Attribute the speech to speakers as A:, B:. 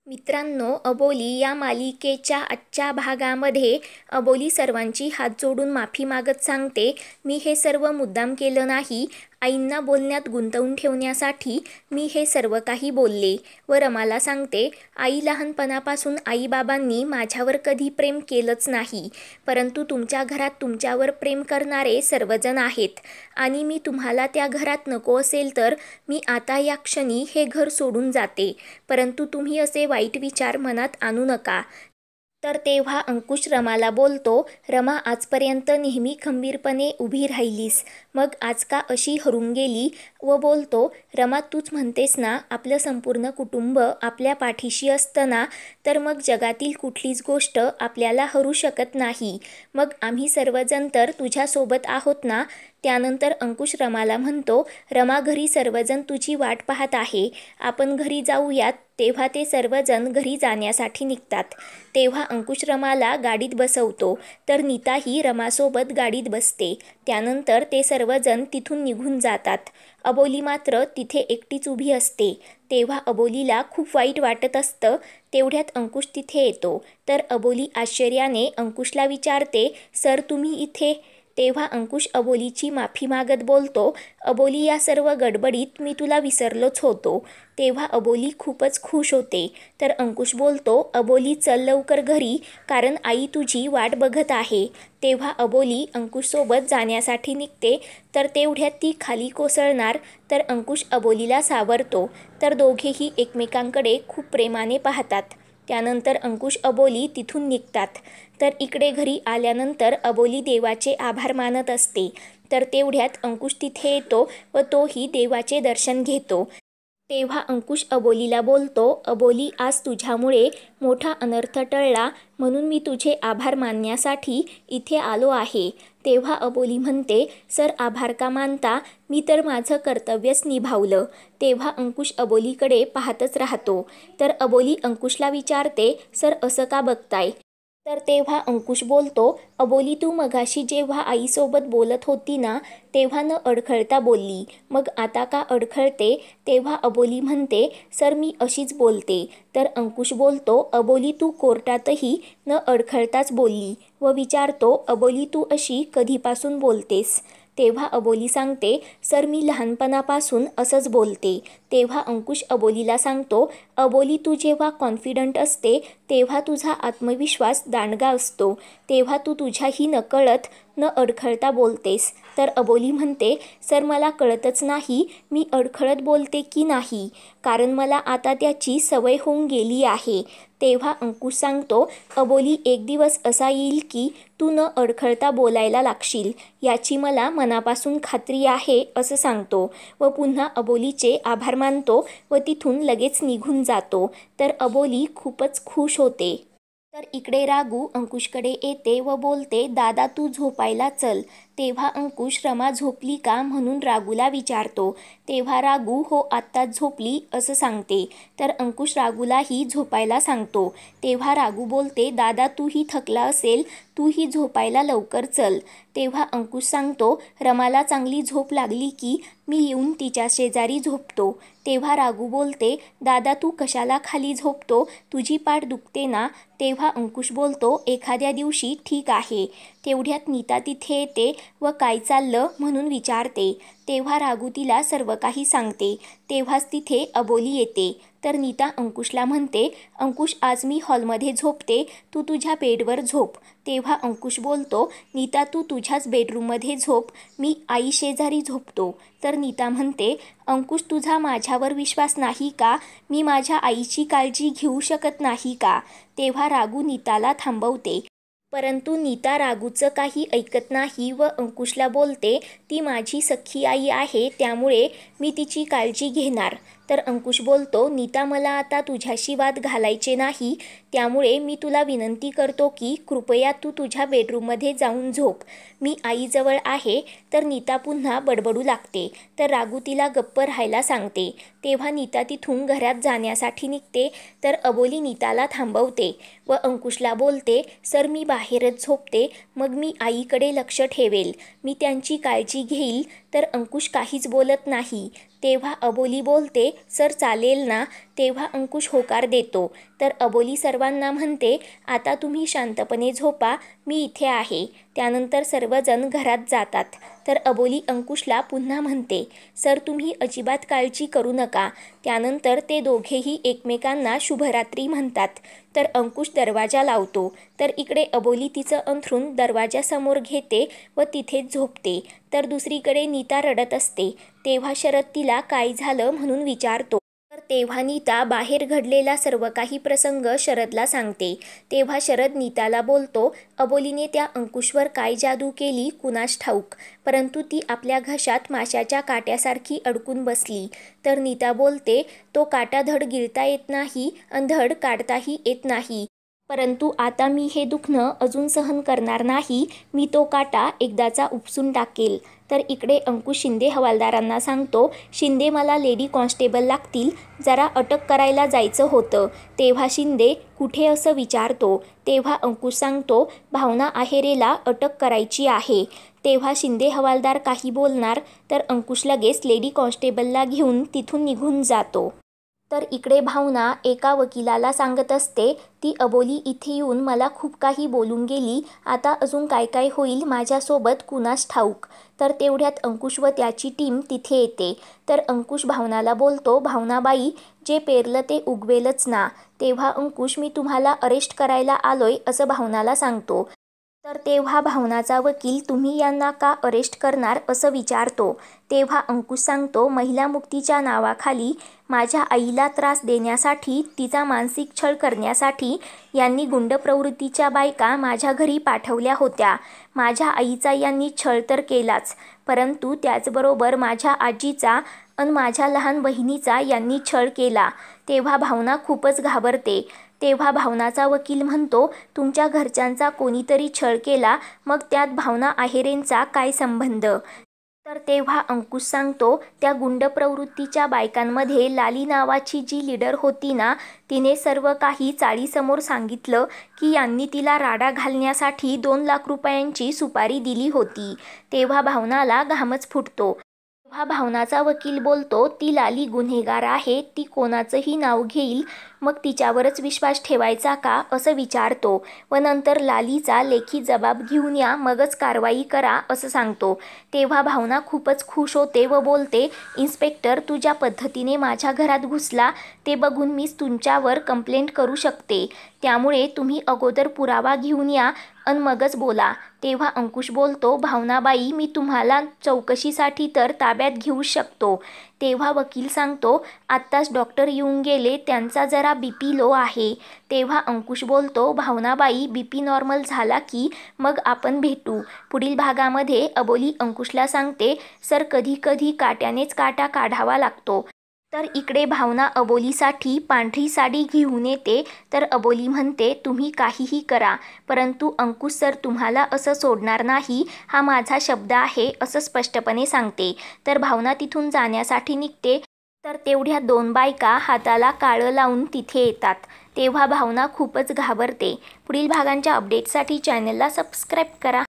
A: मित्रांनो, अबोली या मालिकेच्या आजच्या भागामध्ये अबोली सर्वांची हात जोडून माफी मागत सांगते, मी हे सर्व मुद्दाम केलं नाही. आईंना बोलण्यात गुंतवून ठेवण्यासाठी मी हे सर्व काही बोलले. व रमाला सांगते, आई लहानपणापासून आईबाबांनी माझ्यावर कधी प्रेम केलंच नाही, परंतु तुमच्या घरात तुमच्यावर प्रेम करणारे सर्वजण आहेत आणि मी तुम्हाला त्या घरात नको असेल तर मी आता या क्षणी हे घर सोडून जाते, परंतु तुम्ही असे वाईट विचार मनात आणू नका. तर तेव्हा अंकुश रमाला बोलतो, रमा, आजपर्यंत नेहमी खंबीरपणे उभी राहिलीस, मग आज का अशी हरून गेली? व बोलतो, रमा, तूच म्हणतेस ना आपलं संपूर्ण कुटुंब आपल्या पाठीशी असतं ना, तर मग जगातील कुठलीच गोष्ट आपल्याला हरू शकत नाही. मग आम्ही सर्वजण तर तुझ्यासोबत आहोत ना. त्यानंतर अंकुश रमाला म्हणतो, रमा, घरी सर्वजण तुझी वाट पाहत आहे, आपण घरी जाऊयात. तेव्हा ते सर्वजण घरी जाण्यासाठी निघतात. तेव्हा अंकुश रमाला गाडीत बसवतो, तर नीताही रमासोबत गाडीत बसते. त्यानंतर ते सर्वजण तिथून निघून जातात. अबोली मात्र तिथे एकटीच उभी असते. तेव्हा अबोलीला खूप वाईट वाटत असतं. तेवढ्यात अंकुश तिथे येतो. तर अबोली आश्चर्याने अंकुशला विचारते, सर, तुम्ही इथे? तेव्हा अंकुश अबोलीची माफी मागत बोलतो, अबोली, या सर्व गडबडीत मी तुला विसरलोच होतो. तेव्हा अबोली खूपच खुश होते. तर अंकुश बोलतो, अबोली, चल लवकर घरी, कारण आई तुझी वाट बघत आहे. तेव्हा अबोली अंकुशसोबत जाण्यासाठी निघते. तर तेवढ्यात ती खाली कोसळणार. तर अंकुश अबोलीला सावरतो. तर दोघेही एकमेकांकडे खूप प्रेमाने पाहतात. त्यानंतर अंकुश अबोली तिथून निघतात. तर इकडे घरी आल्यानंतर अबोली देवाचे आभार मानत असते. तर तेवढ्यात अंकुश तिथे येतो व तोही देवाचे दर्शन घेतो. तेव्हा अंकुश अबोलीला बोलतो, अबोली, आज तुझ्यामुळे मोठा अनर्थ टळला, म्हणून मी तुझे आभार मानण्यासाठी इथे आलो आहे. तेव्हा अबोली म्हणते, सर, आभार का मानता? मी तर माझं कर्तव्यच निभावलं. तेव्हा अंकुश अबोलीकडे पाहतच राहतो. तर अबोली अंकुशला विचारते, सर, असं का बघताय? तर तेव्हा अंकुश बोलतो, अबोली, तू मगाशी जेव्हा आईसोबत बोलत होती ना, तेव्हा न अडखळता बोलली, मग आता का अडखळते? तेव्हा अबोली म्हणते, सर, मी अशीच बोलते. तर अंकुश बोलतो, अबोली, तू कोर्टातही न अडखळताच बोलली. व विचारतो, अबोली, तू अशी कधीपासून बोलतेस? तेव्हा अबोली सांगते, सर, मी लहानपणापासून असंच बोलते. तेव्हा अंकुश अबोलीला सांगतो, अबोली, तू जेव्हा कॉन्फिडंट असते तेव्हा तुझा आत्मविश्वास दांडगा असतो, तेव्हा तू तुझ्याही नकळत न अडखळता बोलतेस. तर अबोली म्हणते, सर, मला कळतच नाही मी अडखळत बोलते की नाही, कारण मला आता त्याची सवय होऊन गेली आहे. तेव्हा अंकुश सांगतो, अबोली, एक दिवस असा येईल की तू न अडखळता बोलायला लागशील, याची मला मनापासून खात्री आहे, असं सांगतो. व पुन्हा अबोलीचे आभार मानतो व तिथून लगेच निघून जातो. तर अबोली खूपच खुश होते. तर इकडे रागू अंकुशकडे येते व बोलते, दादा, तू झोपायला चल. तेव्हा अंकुश, रमा झोपली का म्हणून रागूला विचारतो. तेव्हा रागू, हो, आत्ताच झोपली, असं सांगते. तर अंकुश रागूलाही झोपायला सांगतो. तेव्हा रागू बोलते, दादा, तूही थकला असेल, तूही झोपायला लवकर चल. तेव्हा अंकुश सांगतो, रमाला चांगली झोप लागली की मी येऊन तिच्या शेजारी झोपतो. तेव्हा रागू बोलते, दादा, तू कशाला खाली झोपतो, तुझी पाठ दुखते ना? तेव्हा अंकुश बोलतो, एखाद्या दिवशी ठीक आहे. तेवढ्यात नीता तिथे येते व काय चाललं म्हणून विचारते. तेव्हा रागू तिला सर्व काही सांगते. तेव्हाच तिथे अबोली येते. तर नीता अंकुशला म्हणते, अंकुश, आज मी हॉलमध्ये झोपते, तू तुझ्या बेडवर झोप. तेव्हा अंकुश बोलतो, नीता, तू तुझ्याच बेडरूममध्ये झोप, मी आई शेजारी झोपतो. तर नीता म्हणते, अंकुश, तुझा माझ्यावर विश्वास नाही का? मी माझ्या आईची काळजी घेऊ शकत नाही का? तेव्हा रागू नीताला थांबवते. परंतु नीता रागूचं काही ऐकत नाही व अंकुशला बोलते, ती माझी सख्खी आई आहे, त्यामुळे मी तिची काळजी घेणार. तर अंकुश बोलतो, नीता, मला आता तुझ्याशी वाद घालायचे नाही, त्यामुळे मी तुला विनंती करतो की कृपया तू तुझ्या बेडरूममध्ये जाऊन झोप, मी आईजवळ आहे. तर नीता पुन्हा बडबडू लागते. तर रागू तिला गप्प राहायला सांगते. तेव्हा नीता तिथून घरात जाण्यासाठी निघते. तर अबोली नीताला थांबवते व अंकुशला बोलते, सर, मी बाहेरच झोपते, मग मी आईकडे लक्ष ठेवेल, मी त्यांची काळजी घेईल. तर अंकुश काहीच बोलत नाही. तेव्हा अबोली बोलते, सर, चालेल ना? तेव्हा अंकुश होकार देतो. तर अबोली सर्वांना म्हणते, आता तुम्ही शांतपणे झोपा, मी इथे आहे. त्यानंतर सर्वजण घरात जातात. तर अबोली अंकुशला पुन्हा म्हणते, सर तुम्ही अजिबात काळजी करू नका. त्यानंतर ते दोघेही एकमेकांना शुभरात्री म्हणतात. तर अंकुश दरवाजा लावतो. तर इकडे अबोली तिचं अंथरूण दरवाजासमोर घेते व तिथेच झोपते. तर दुसरीकडे नीता रडत असते. तेव्हा शरद तिला काय झालं म्हणून विचारतो. तर तेव्हा नीता बाहेर घडलेला सर्व काही प्रसंग शरदला सांगते. तेव्हा शरद नीताला बोलतो, अबोलीने त्या अंकुशवर काय जादू केली कुणास ठाऊक, परंतु ती आपल्या घशात माशाच्या काट्यासारखी अडकून बसली. तर नीता बोलते, तो काटा धड गिळता येत नाही अन धड काढताही येत नाही. परंतु आता मी हे दुखणं अजून सहन करणार नाही. मी तो काटा एकदाचा उपसून टाकेल. तर इकडे अंकुश शिंदे हवालदारांना सांगतो, शिंदे मला लेडी कॉन्स्टेबल लागतील, जरा अटक करायला जायचं होतं. तेव्हा शिंदे कुठे असं विचारतो. तेव्हा अंकुश सांगतो, भावना आहेरेला अटक करायची आहे. तेव्हा शिंदे हवालदार काही बोलणार तर अंकुश लगेच लेडी कॉन्स्टेबलला घेऊन तिथून निघून जातो. तर इकडे भावना एका वकिलाला सांगत असते, ती अबोली इथे येऊन मला खूप काही बोलून गेली, आता अजून काय काय होईल माझ्यासोबत कुणास ठाऊक. तर तेवढ्यात अंकुश व त्याची टीम तिथे येते. तर अंकुश भावनाला बोलतो, भावनाबाई जे पेरलं ते उगवेलच ना. तेव्हा अंकुश मी तुम्हाला अरेस्ट करायला आलोय असं भावनाला सांगतो. तर तेव्हा भावनाचा वकील तुम्ही यांना का अरेस्ट करणार असं विचारतो. तेव्हा अंकुश सांगतो, महिला मुक्तीच्या नावाखाली माझ्या आईला त्रास देण्यासाठी, तिचा मानसिक छळ करण्यासाठी यांनी गुंड प्रवृत्तीच्या बायका माझ्या घरी पाठवल्या होत्या. माझ्या आईचा यांनी छळ तर केलाच, परंतु त्याचबरोबर माझ्या आजीचा अन माझ्या लहान बहिणीचा यांनी छळ केला. तेव्हा भावना खूपच घाबरते. तेव्हा भावनाचा वकील म्हणतो, तुमच्या घरच्यांचा कोणीतरी छळ केला, मग त्यात भावना आहेरेंचा काय संबंध. तर तेव्हा अंकुश सांगतो, त्या गुंड प्रवृत्तीच्या बायकांमध्ये लाली नावाची जी लीडर होती ना, तिने सर्व काही चाळीसमोर सांगितलं की यांनी तिला राडा घालण्यासाठी 2 लाख रुपयांची सुपारी दिली होती. तेव्हा भावनाला घामच फुटतो. तेव्हा भावनाचा वकील बोलतो, ती लाली गुन्हेगार आहे, ती कोणाचंही नाव घेईल, मग तिच्यावरच विश्वास ठेवायचा का असं विचारतो व नंतर लालीचा लेखी जबाब घेऊन या, मगच कारवाई करा असं सांगतो. तेव्हा भावना खूपच खुश होते व बोलते, इन्स्पेक्टर तू ज्या पद्धतीने माझ्या घरात घुसला ते बघून मीच तुमच्यावर कंप्लेंट करू शकते, त्यामुळे तुम्ही अगोदर पुरावा घेऊन या अन मगच बोला. तेव्हा अंकुश बोलतो, भावनाबाई मी तुम्हाला चौकशीसाठी तर ताब्यात घेऊ शकतो. तेव्हा वकील सांगतो, आत्ताच डॉक्टर येऊन गेले, त्यांचा जरा BP लो आहे. तेव्हा अंकुश बोलतो, भावनाबाई BP नॉर्मल झाला की मग आपण भेटू. पुढील भागामध्ये अबोली अंकुशला सांगते, सर कधी कधी काट्यानेच काटा काढावा लागतो. तर इकडे भावना अबोलीसाठी पांढरी साडी घेऊन येते. तर अबोली म्हणते, तुम्ही काहीही करा, परंतु अंकुश सर तुम्हाला असं सोडणार नाही, हा माझा शब्द आहे असं स्पष्टपणे सांगते. तर भावना तिथून जाण्यासाठी निघते. तर तेवढ्या 2 बायका हाताला काळं लावून तिथे येतात. तेव्हा भावना खूपच घाबरते. पुढील भागांच्या अपडेटसाठी चॅनलला सबस्क्राईब करा.